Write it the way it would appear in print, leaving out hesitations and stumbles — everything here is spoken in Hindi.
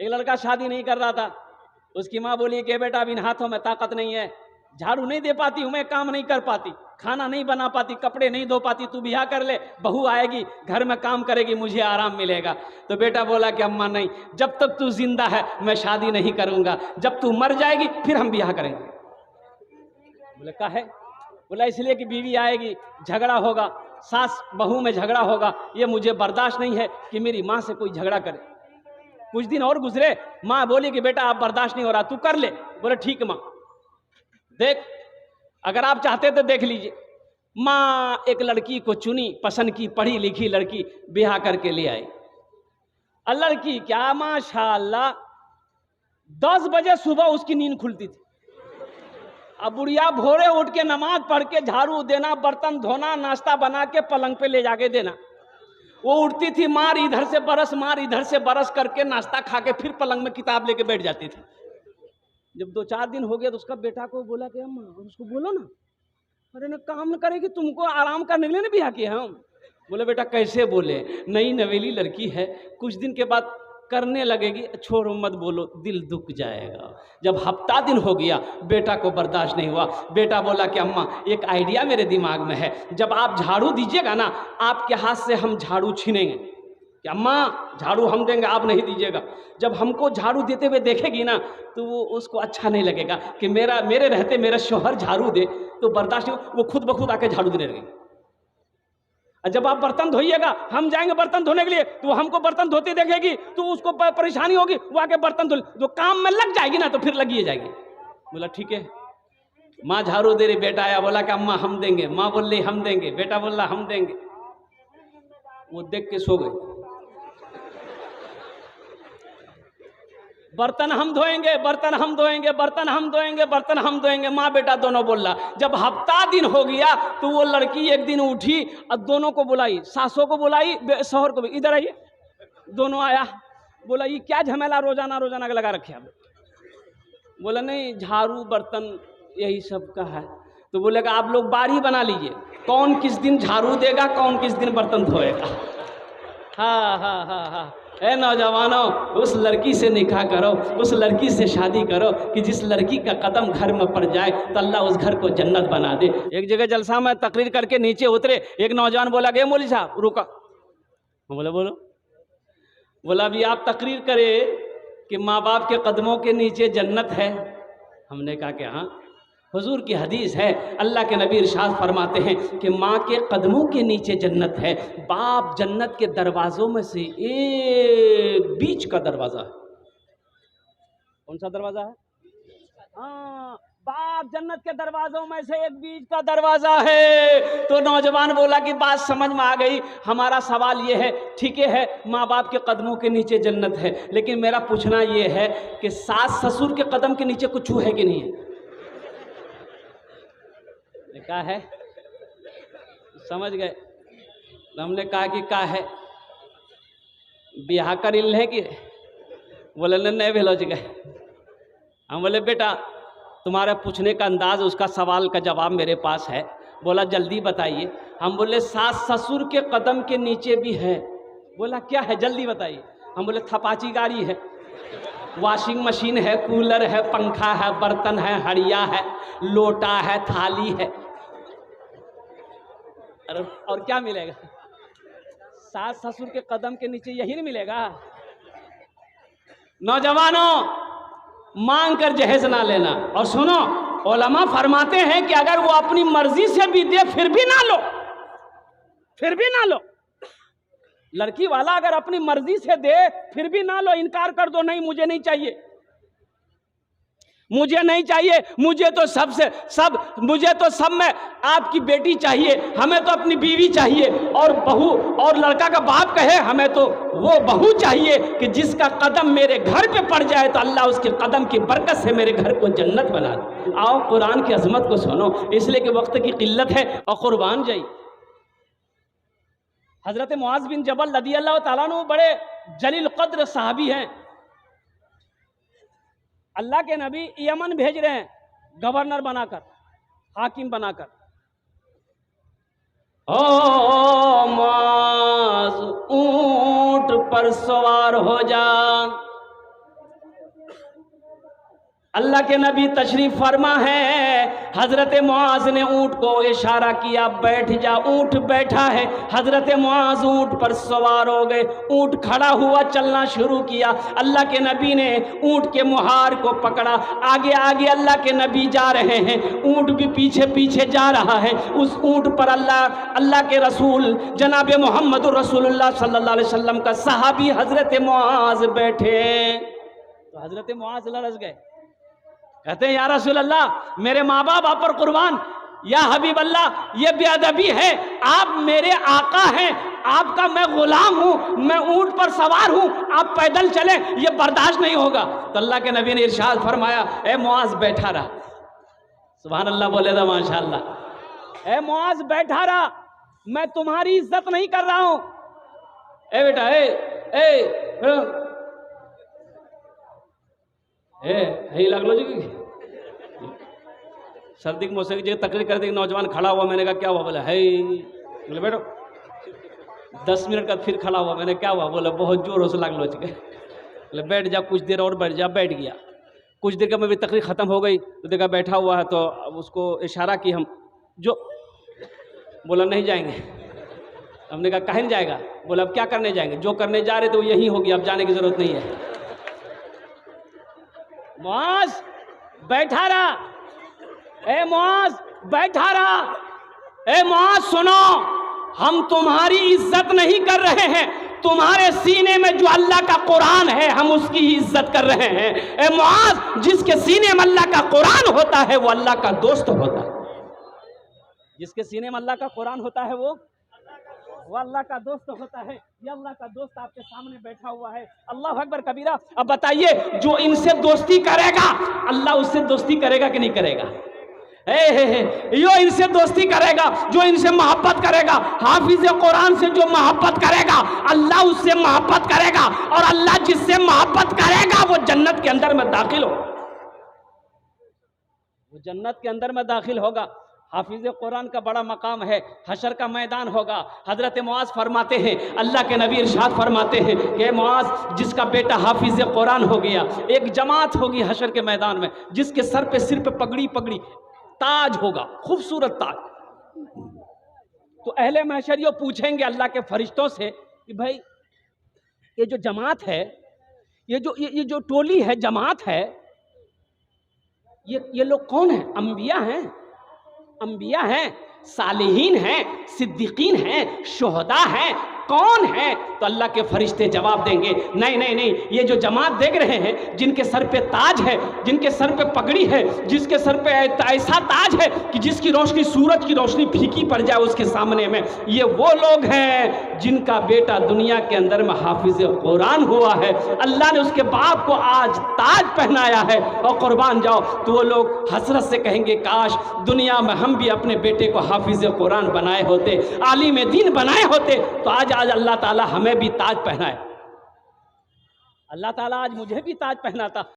एक लड़का शादी नहीं कर रहा था, उसकी माँ बोली कि बेटा अब इन हाथों में ताकत नहीं है, झाड़ू नहीं दे पाती हूँ मैं, काम नहीं कर पाती, खाना नहीं बना पाती, कपड़े नहीं धो पाती, तू ब्याह कर ले, बहू आएगी घर में काम करेगी, मुझे आराम मिलेगा। तो बेटा बोला कि अम्मा नहीं, जब तक तू जिंदा है मैं शादी नहीं करूंगा, जब तू मर जाएगी फिर हम ब्याह करेंगे। बोले का है? बोला इसलिए कि बीवी आएगी, झगड़ा होगा, सास बहू में झगड़ा होगा, ये मुझे बर्दाश्त नहीं है कि मेरी माँ से कोई झगड़ा करे। कुछ दिन और गुजरे, माँ बोली कि बेटा आप बर्दाश्त नहीं हो रहा, तू कर ले। बोले ठीक माँ, देख अगर आप चाहते तो देख लीजिए। माँ एक लड़की को चुनी, पसंद की, पढ़ी लिखी लड़की, ब्याह करके ले आई। और लड़की क्या माशाअल्लाह 10 बजे सुबह उसकी नींद खुलती थी। अब बुढ़िया भोरे उठ के नमाज पढ़ के झाड़ू देना, बर्तन धोना, नाश्ता बना के पलंग पे ले जाके देना। वो उठती थी, मार इधर से बरस, मार इधर से बरस करके नाश्ता खा के फिर पलंग में किताब लेके बैठ जाती थी। जब 2-4 दिन हो गया तो उसका बेटा को बोला कि अम्मा उसको बोलो ना, अरे ना काम न करेगी, तुमको आराम करने के लिए ना ब्याह किया हम। बोले बेटा कैसे बोले, नई नवेली लड़की है, कुछ दिन के बाद करने लगेगी, छोड़ो मत बोलो, दिल दुख जाएगा। जब हफ्ता दिन हो गया बेटा को बर्दाश्त नहीं हुआ, बेटा बोला कि अम्मा एक आइडिया मेरे दिमाग में है, जब आप झाड़ू दीजिएगा ना आपके हाथ से हम झाड़ू छीनेंगे। कि अम्मा झाड़ू हम देंगे, आप नहीं दीजिएगा। जब हमको झाड़ू देते हुए देखेगी ना तो वो उसको अच्छा नहीं लगेगा कि मेरे रहते मेरा शौहर झाड़ू दे, तो बर्दाश्त नहीं, वो खुद ब खुद आके झाड़ू देने लगेगी। और जब आप बर्तन धोइएगा, हम जाएंगे बर्तन धोने के लिए, तो वो हमको बर्तन धोते देखेगी तो उसको परेशानी होगी, वो आके बर्तन धो, जो काम में लग जाएगी ना तो फिर लगी जाएगी। बोला ठीक है। माँ झाड़ू दे रही, बेटा आया, बोला कि अम्मा हम देंगे, माँ बोल रही हम देंगे, बेटा बोल रहा हम देंगे। वो देख के सो गए। बर्तन हम धोएंगे, बर्तन हम धोएंगे, बर्तन हम धोएंगे, बर्तन हम धोएंगे, माँ बेटा दोनों बोल रहा। जब हफ्ता दिन हो गया तो वो लड़की एक दिन उठी और दोनों को बुलाई, सासों को बुलाई, शौहर को भी, इधर आइए। दोनों आया, बोला ये क्या झमेला रोजाना रोजाना लगा रखे आप? बोला नहीं झाड़ू बर्तन यही सब का है। तो बोलेगा आप लोग बारी बना लीजिए, कौन किस दिन झाड़ू देगा, कौन किस दिन बर्तन धोएगा। हाँ हाँ हाँ हाँ, ए नौजवानों, उस लड़की से निकाह करो, उस लड़की से शादी करो कि जिस लड़की का कदम घर में पड़ जाए तो अल्लाह उस घर को जन्नत बना दे। एक जगह जलसा में तकरीर करके नीचे उतरे, एक नौजवान बोला गए मौलवी साहब रुका। बोला बोलो। बोला अभी आप तकरीर करे कि माँ बाप के कदमों के नीचे जन्नत है। हमने कहा कि हाँ, हुजूर की हदीस है, अल्लाह के नबी इरशाद फरमाते हैं कि माँ के कदमों के नीचे जन्नत है। बाप जन्नत के दरवाज़ों में से एक बीच का दरवाज़ा है। कौन सा दरवाज़ा है? हाँ, बाप जन्नत के दरवाज़ों में से एक बीच का दरवाज़ा है। तो नौजवान बोला कि बात समझ में आ गई, हमारा सवाल ये है, ठीक है माँ बाप के कदमों के नीचे जन्नत है, लेकिन मेरा पूछना ये है कि सास ससुर के कदम के नीचे कुछ है कि नहीं है? क्या है? समझ गए? हमने कहा कि क्या है, ब्याह कर है कि? बोले नहीं भेलो जी गए। हम बोले बेटा तुम्हारे पूछने का अंदाज, उसका सवाल का जवाब मेरे पास है। बोला जल्दी बताइए। हम बोले सास ससुर के कदम के नीचे भी है। बोला क्या है जल्दी बताइए। हम बोले थपाची गाड़ी है, वॉशिंग मशीन है, कूलर है, पंखा है, बर्तन है, हड़िया है, लोटा है, थाली है। और क्या मिलेगा? सास ससुर के कदम के नीचे यही नहीं मिलेगा? नौजवानों मांग कर जहेज ना लेना। और सुनो, उलमा फरमाते हैं कि अगर वो अपनी मर्जी से भी दे फिर भी ना लो, फिर भी ना लो। लड़की वाला अगर अपनी मर्जी से दे फिर भी ना लो, इनकार कर दो, नहीं मुझे नहीं चाहिए, मुझे नहीं चाहिए, मुझे तो सब में आपकी बेटी चाहिए, हमें तो अपनी बीवी चाहिए। और बहू और लड़का का बाप कहे हमें तो वो बहू चाहिए कि जिसका कदम मेरे घर पे पड़ जाए तो अल्लाह उसके कदम की बरकत से मेरे घर को जन्नत बना दे। आओ कुरान की अजमत को सुनो, इसलिए कि वक्त की किल्लत है और कुर्बान जाइए। हजरत मुआज बिन जबल रदियल्लाहु ताला अन्हु बड़े जलील कद्र साहबी हैं। अल्लाह के नबी यमन भेज रहे हैं गवर्नर बनाकर, हाकिम बनाकर। ओ मुआज ऊंट पर सवार हो जा, अल्लाह के नबी तशरीफ फरमा है, हजरत मुआज ने ऊंट को इशारा किया, बैठ जा। ऊंट बैठा है, हजरत मुआज ऊंट पर सवार हो गए। ऊंट खड़ा हुआ, चलना शुरू किया। अल्लाह के नबी ने ऊंट के मुहार को पकड़ा, आगे आगे अल्लाह के नबी जा रहे हैं, ऊंट भी पीछे पीछे जा रहा है। उस ऊंट पर अल्लाह के रसूल जनाब मोहम्मद रसूलुल्लाह सल्लल्लाहु अलैहि वसल्लम का सहाबी हजरत मुआज बैठे। तो हजरत मुआज लरज़ गए, कहते हैं या रसूल अल्लाह, मेरे माँ बाप आप पर कुर्बान, या हबीब अल्लाह ये बेअदबी है, आप मेरे आका हैं, आपका मैं गुलाम हूं, मैं ऊंट पर सवार हूं, आप पैदल चले, ये बर्दाश्त नहीं होगा। तो अल्लाह के नबी ने इरशाद फरमाया, ए मुआज बैठा रहा। सुभान अल्लाह बोले था माशाअल्लाह। ए मुआज बैठा रहा, मैं तुम्हारी इज्जत नहीं कर रहा हूं। ए बेटा ए लग लो जी, सर्दी के मौसम की जगह तकरीर कर दी, नौजवान खड़ा हुआ। मैंने कहा क्या हुआ? बोला है, बोले बैठो। 10 मिनट का फिर खड़ा हुआ। मैंने क्या हुआ? बोला बहुत जोर से लग लो। बोले बैठ जा, कुछ देर और बैठ जा। बैठ गया। कुछ देर का में भी तकरीर ख़त्म हो गई तो देखा बैठा हुआ है, तो अब उसको इशारा की हम जो, बोला नहीं जाएंगे। हमने कहा काहे नहीं जाएगा? बोला अब क्या करने जाएंगे, जो करने जा रहे थे वो यही होगी, अब जाने की जरूरत नहीं है। मुआज बैठा रहा, ए मुआज बैठा रहा। ए मुआज सुनो, हम तुम्हारी इज्जत नहीं कर रहे हैं, तुम्हारे सीने में जो अल्लाह का कुरान है हम उसकी ही इज्जत कर रहे हैं। ए मुआज, जिसके सीने में अल्लाह का कुरान होता है वो अल्लाह का दोस्त होता है। जिसके सीने में अल्लाह का कुरान होता है वो अल्लाह का दोस्त होता है। ये अल्लाह का दोस्त आपके सामने बैठा हुआ है। अल्लाह अकबर कबीरा। अब बताइए, जो इनसे दोस्ती करेगा अल्लाह उससे दोस्ती करेगा कि नहीं करेगा? यो इनसे दोस्ती करेगा, जो इनसे मोहब्बत करेगा, हाफिज कुरान से जो मोहब्बत करेगा अल्लाह उससे मोहब्बत करेगा, और अल्लाह जिससे मोहब्बत करेगा वो जन्नत के अंदर में दाखिल हो, वो जन्नत के अंदर में दाखिल होगा। हाफिज कुरान का बड़ा मकाम है, हशर का मैदान होगा। हजरत मुआज फरमाते हैं, अल्लाह के नबी इरशाद फरमाते हैं कि मुआज, जिसका बेटा हाफिज कुरान हो गया, एक जमात होगी हशर के मैदान में, जिसके सर पे पगड़ी पगड़ी ताज होगा, खूबसूरत ताज। तो अहले महशरियों पूछेंगे अल्लाह के फरिश्तों से कि भाई ये जो जमात है, ये जो टोली है, जमात है, ये लोग कौन है? अंबिया हैं, सालिहीन हैं, सिद्दीकीन हैं, शुहदा हैं, कौन है? तो अल्लाह के फरिश्ते जवाब देंगे, नहीं नहीं नहीं, ये जो जमात देख रहे हैं, जिनके सर पे ताज है, जिनके सर पे पगड़ी है, जिसके सर पे ऐसा ताज है कि जिसकी रोशनी सूरज की रोशनी फीकी पड़ जाए उसके सामने में, ये वो लोग हैं जिनका बेटा दुनिया के अंदर में हाफिज कुरान हुआ है, अल्लाह ने उसके बाप को आज ताज पहनाया है। और कुर्बान जाओ, तो वो लोग हसरत से कहेंगे, काश दुनिया में हम भी अपने बेटे को हाफिज कुरान बनाए होते, आलिम दीन बनाए होते, तो आज अल्लाह ताला हमें भी ताज पहनाए। अल्लाह ताला आज मुझे भी ताज पहनाता।